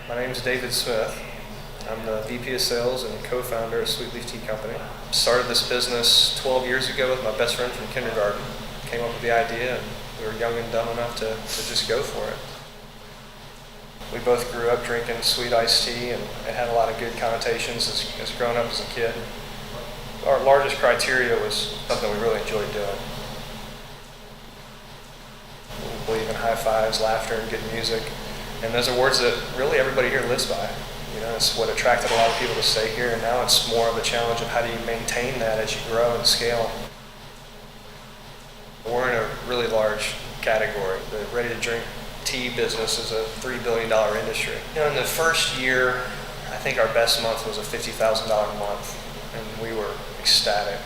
My name is David Smith. I'm the VP of Sales and co-founder of Sweet2 Company. Started this business 12 years ago with my best friend from kindergarten. Came up with the idea, and we were young and dumb enough to just go for it. We both grew up drinking sweet iced tea, and it had a lot of good connotations as growing up as a kid. Our largest criteria was something we really enjoyed doing. We believe in high fives, laughter, and good music. And those are words that really everybody here lives by. You know, it's what attracted a lot of people to stay here, and now it's more of a challenge of how do you maintain that as you grow and scale. We're in a really large category. The ready-to-drink tea business is a $3 billion industry. You know, in the first year, I think our best month was a $50,000 month, and we were ecstatic.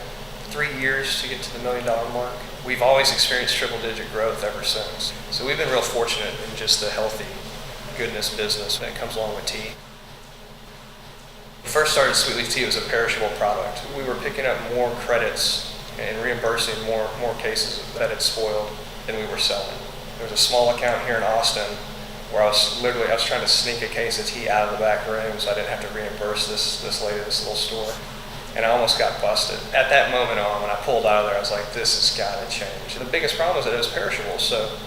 3 years to get to the $1 million mark. We've always experienced triple-digit growth ever since. So we've been real fortunate in just the healthy goodness business that comes along with tea. We first started Sweet2, it was a perishable product. We were picking up more credits and reimbursing more cases that had spoiled than we were selling. There was a small account here in Austin where I was trying to sneak a case of tea out of the back room so I didn't have to reimburse this lady, this little store. And I almost got busted. At that moment on, when I pulled out of there, I was like, this has got to change. The biggest problem was that it was perishable, so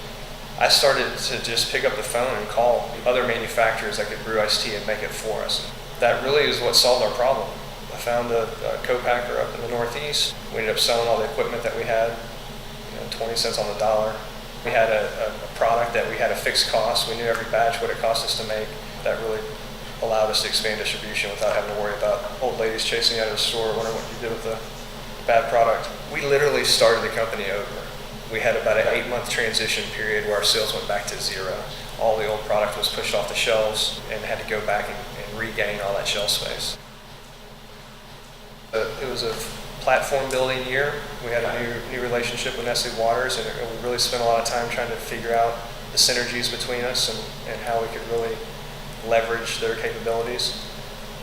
I started to just pick up the phone and call other manufacturers that could brew iced tea and make it for us. That really is what solved our problem. I found a co-packer up in the Northeast. We ended up selling all the equipment that we had, 20 cents on the dollar. We had a product that we had a fixed cost. We knew every batch what it cost us to make. That really allowed us to expand distribution without having to worry about old ladies chasing you out of the store wondering what you did with the bad product. We literally started the company over. We had about an 8-month transition period where our sales went back to zero. All the old product was pushed off the shelves and had to go back and regain all that shelf space. It was a platform building year. We had a new relationship with Nestle Waters, and we really spent a lot of time trying to figure out the synergies between us and how we could really leverage their capabilities.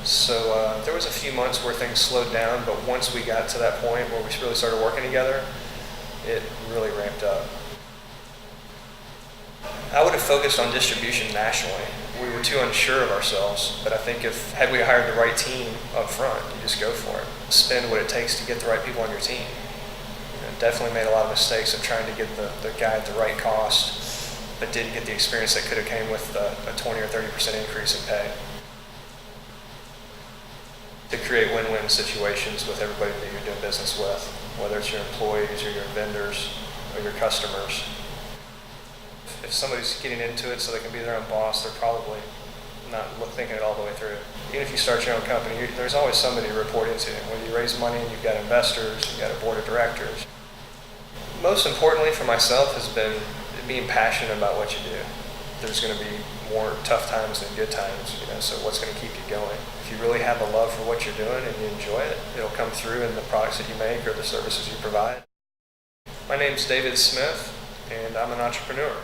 So there was a few months where things slowed down, but once we got to that point where we really started working together, it really ramped up. I would have focused on distribution nationally. We were too unsure of ourselves, but I think had we hired the right team up front, you just go for it. Spend what it takes to get the right people on your team. Definitely made a lot of mistakes of trying to get the guy at the right cost, but didn't get the experience that could have came with a 20 or 30% increase in pay. To create win-win situations with everybody that you're doing business with, whether it's your employees or your vendors or your customers. If somebody's getting into it so they can be their own boss, they're probably not thinking it all the way through. Even if you start your own company, there's always somebody to report into. When you raise money, you've got investors, you've got a board of directors. Most importantly for myself has been being passionate about what you do. There's going to be more tough times than good times, so what's going to keep you going? If you really have a love for what you're doing and you enjoy it, it'll come through in the products that you make or the services you provide. My name's David Smith, and I'm an entrepreneur.